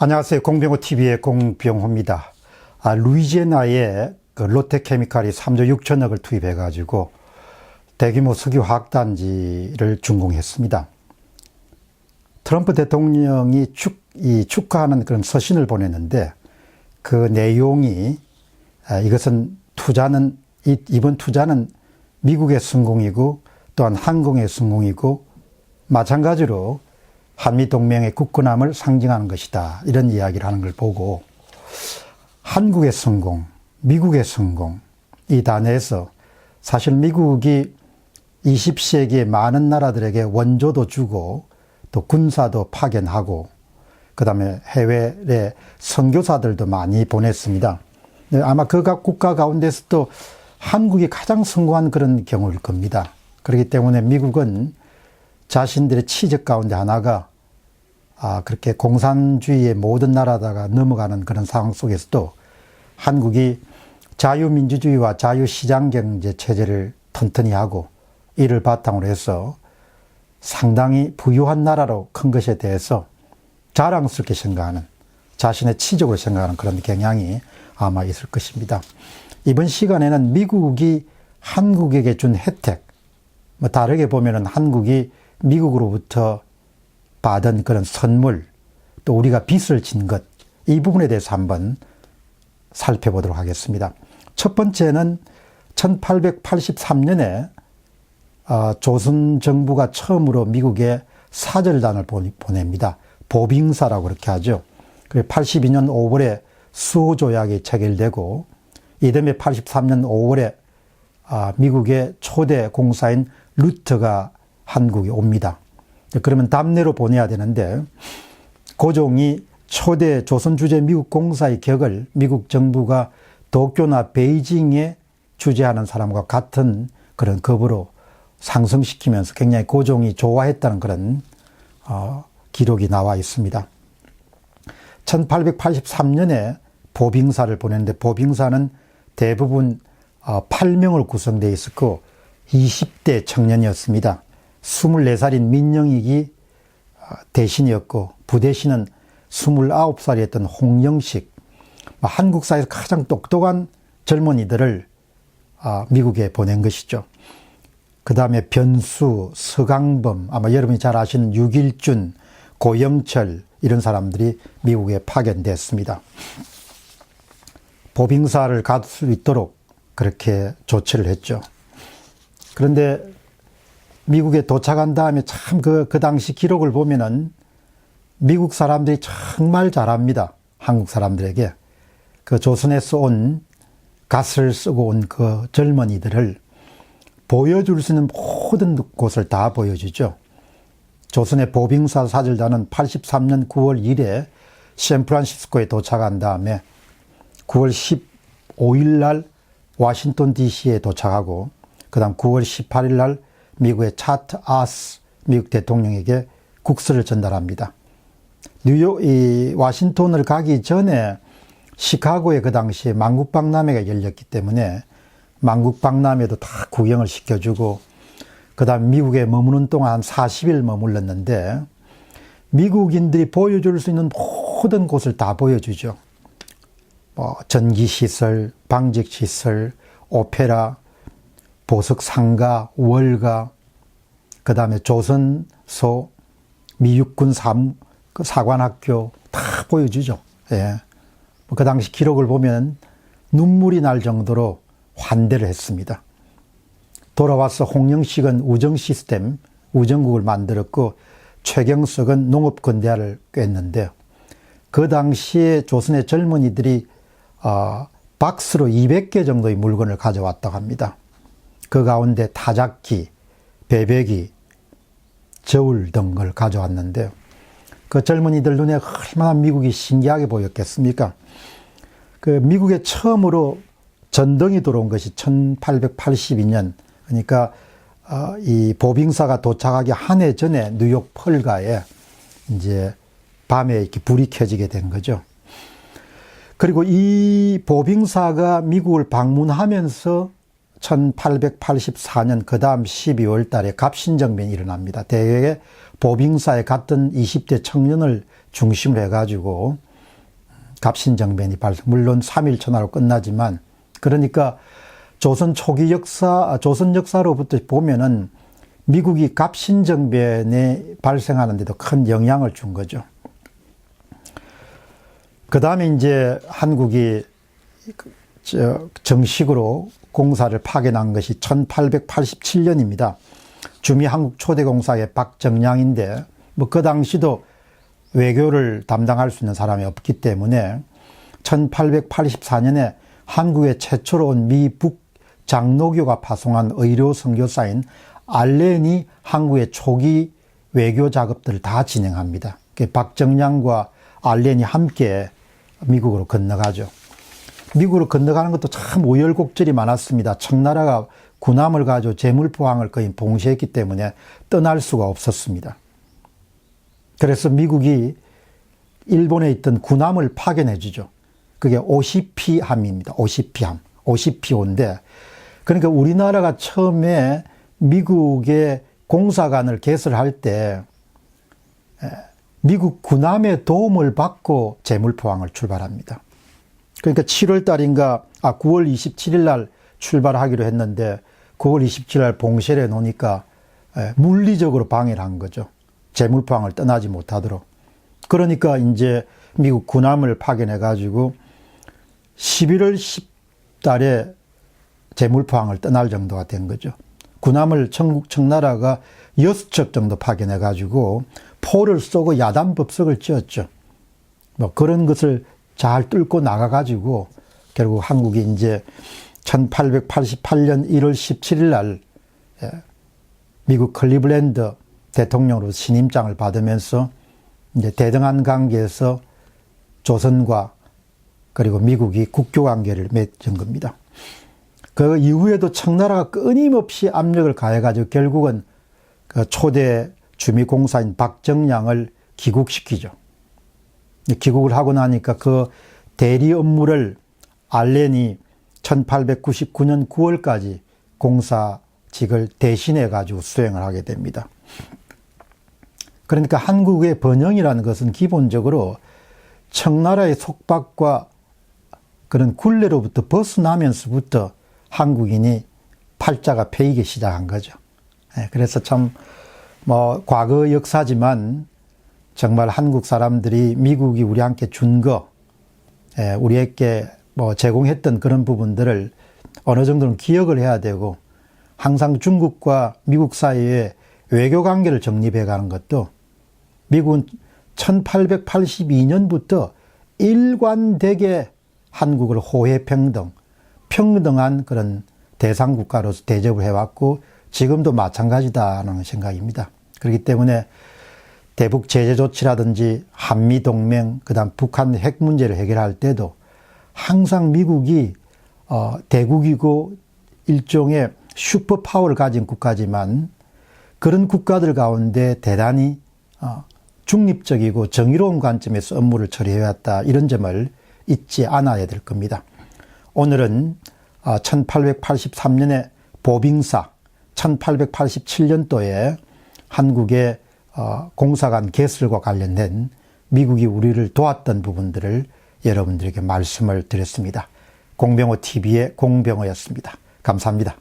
안녕하세요. 공병호TV의 공병호입니다. 루이지애나에 롯데케미칼이 3조 6천억을 투입해가지고 대규모 석유화학단지를 준공했습니다. 트럼프 대통령이 축하하는 그런 서신을 보냈는데 그 내용이 이번 투자는 미국의 성공이고 또한 한국의 성공이고 마찬가지로 한미동맹의 굳건함을 상징하는 것이다. 이런 이야기를 하는 걸 보고 한국의 성공, 미국의 성공 이 단어에서 사실 미국이 20세기의 많은 나라들에게 원조도 주고 또 군사도 파견하고 그 다음에 해외에 선교사들도 많이 보냈습니다. 아마 그 각 국가 가운데서도 한국이 가장 성공한 그런 경우일 겁니다. 그렇기 때문에 미국은 자신들의 치적 가운데 하나가 그렇게 공산주의의 모든 나라다가 넘어가는 그런 상황 속에서도 한국이 자유민주주의와 자유시장경제 체제를 튼튼히 하고 이를 바탕으로 해서 상당히 부유한 나라로 큰 것에 대해서 자랑스럽게 생각하는 자신의 치적으로 생각하는 그런 경향이 아마 있을 것입니다. 이번 시간에는 미국이 한국에게 준 혜택, 다르게 보면은 한국이 미국으로부터 받은 그런 선물, 또 우리가 빚을 진 것, 이 부분에 대해서 한번 살펴보도록 하겠습니다. 첫 번째는 1883년에 조선 정부가 처음으로 미국에 사절단을 보냅니다. 보빙사라고 그렇게 하죠. 82년 5월에 수호조약이 체결되고 이듬해 83년 5월에 미국의 초대 공사인 루터가 한국에 옵니다. 그러면 답례로 보내야 되는데 고종이 초대 조선주재 미국 공사의 격을 미국 정부가 도쿄나 베이징에 주재하는 사람과 같은 그런 급으로 상승시키면서 굉장히 고종이 좋아했다는 그런 기록이 나와 있습니다. 1883년에 보빙사를 보냈는데 보빙사는 대부분 8명을 구성되어 있었고 20대 청년이었습니다. 24살인 민영익이 대신이었고 부대신은 29살이었던 홍영식, 한국사에서 가장 똑똑한 젊은이들을 미국에 보낸 것이죠. 그 다음에 변수, 서강범, 아마 여러분이 잘 아시는 유길준, 고영철 이런 사람들이 미국에 파견됐습니다. 보빙사를 갈 수 있도록 그렇게 조치를 했죠. 그런데 미국에 도착한 다음에 참 그 당시 기록을 보면은 미국 사람들이 정말 잘합니다. 한국 사람들에게. 그 조선에서 온 갓을 쓰고 온 그 젊은이들을 보여줄 수 있는 모든 곳을 다 보여주죠. 조선의 보빙사 사절단은 83년 9월 1일에 샌프란시스코에 도착한 다음에 9월 15일 날 워싱턴 DC에 도착하고 그 다음 9월 18일 날 미국의 차트 아스 미국 대통령에게 국서를 전달합니다. 워싱턴을 가기 전에 시카고에 그 당시에 만국박람회가 열렸기 때문에 만국박람회도 다 구경을 시켜주고 그 다음 미국에 머무는 동안 한 40일 머물렀는데 미국인들이 보여줄 수 있는 모든 곳을 다 보여주죠. 전기시설, 방직시설, 오페라, 보석상가, 월가, 그 다음에 조선소, 미육군 사관학교 다 보여주죠. 예. 그 당시 기록을 보면 눈물이 날 정도로 환대를 했습니다. 돌아와서 홍영식은 우정 시스템, 우정국을 만들었고 최경석은 농업건대화를 꿰었는데요. 그 당시에 조선의 젊은이들이 박스로 200개 정도의 물건을 가져왔다고 합니다. 그 가운데 타작기, 베베기, 저울 등 걸 가져왔는데요. 그 젊은이들 눈에 얼마나 미국이 신기하게 보였겠습니까? 그 미국에 처음으로 전등이 들어온 것이 1882년, 그러니까 이 보빙사가 도착하기 한 해 전에 뉴욕 펄가에 이제 밤에 이렇게 불이 켜지게 된 거죠. 그리고 이 보빙사가 미국을 방문하면서 1884년 그 다음 12월 달에 갑신정변이 일어납니다. 대개 보빙사에 갔던 20대 청년을 중심으로 해가지고 갑신정변이 발생. 물론 3.1 천하로 끝나지만, 그러니까 조선 초기 역사, 조선 역사로부터 보면은 미국이 갑신정변에 발생하는데도 큰 영향을 준 거죠. 그 다음에 이제 한국이 정식으로 공사를 파견한 것이 1887년입니다. 주미 한국 초대공사의 박정량인데, 뭐 그 당시도 외교를 담당할 수 있는 사람이 없기 때문에 1884년에 한국에 최초로 온 미북 장로교가 파송한 의료 선교사인 알렌이 한국의 초기 외교 작업들을 다 진행합니다. 박정량과 알렌이 함께 미국으로 건너가죠. 미국으로 건너가는 것도 참 우여곡절이 많았습니다. 청나라가 군함을 가지고 재물포항을 거의 봉쇄했기 때문에 떠날 수가 없었습니다. 그래서 미국이 일본에 있던 군함을 파견해 주죠. 그게 오시피함입니다. 오시피함. 오시피호인데, 그러니까 우리나라가 처음에 미국의 공사관을 개설할 때 미국 군함의 도움을 받고 재물포항을 출발합니다. 그러니까 7월 달인가, 9월 27일 날 출발하기로 했는데 9월 27일 날 봉쇄를 해 놓으니까 물리적으로 방해를 한 거죠. 재물포항을 떠나지 못하도록. 그러니까 이제 미국 군함을 파견해 가지고 11월 10달에 재물포항을 떠날 정도가 된 거죠. 군함을 청나라가 6척 정도 파견해 가지고 포를 쏘고 야단법석을 지었죠. 뭐 그런 것을 잘 뚫고 나가 가지고 결국 한국이 이제 1888년 1월 17일 날 미국 클리블랜드 대통령으로 신임장을 받으면서 이제 대등한 관계에서 조선과 그리고 미국이 국교 관계를 맺은 겁니다. 그 이후에도 청나라가 끊임없이 압력을 가해가지고 결국은 그 초대 주미공사인 박정량을 귀국시키죠. 귀국을 하고 나니까 그 대리 업무를 알렌이 1899년 9월까지 공사직을 대신해 가지고 수행을 하게 됩니다. 그러니까 한국의 번영이라는 것은 기본적으로 청나라의 속박과 그런 굴레로부터 벗어나면서부터 한국인이 팔자가 펴이기 시작한 거죠. 그래서 참 뭐 과거 역사지만 정말 한국 사람들이 미국이 우리한테 준 거, 우리에게 뭐 제공했던 그런 부분들을 어느 정도는 기억을 해야 되고, 항상 중국과 미국 사이에 외교 관계를 정립해 가는 것도, 미국은 1882년부터 일관되게 한국을 호혜평등, 평등한 그런 대상국가로서 대접을 해왔고 지금도 마찬가지다라는 생각입니다. 그렇기 때문에 대북 제재 조치라든지 한미동맹, 그다음 북한 핵 문제를 해결할 때도 항상 미국이 대국이고 일종의 슈퍼파워를 가진 국가지만 그런 국가들 가운데 대단히 중립적이고 정의로운 관점에서 업무를 처리해왔다, 이런 점을 잊지 않아야 될 겁니다. 오늘은 1883년에 보빙사, 1887년도에 한국의 공사관 개설과 관련된 미국이 우리를 도왔던 부분들을 여러분들에게 말씀을 드렸습니다. 공병호 TV의 공병호였습니다. 감사합니다.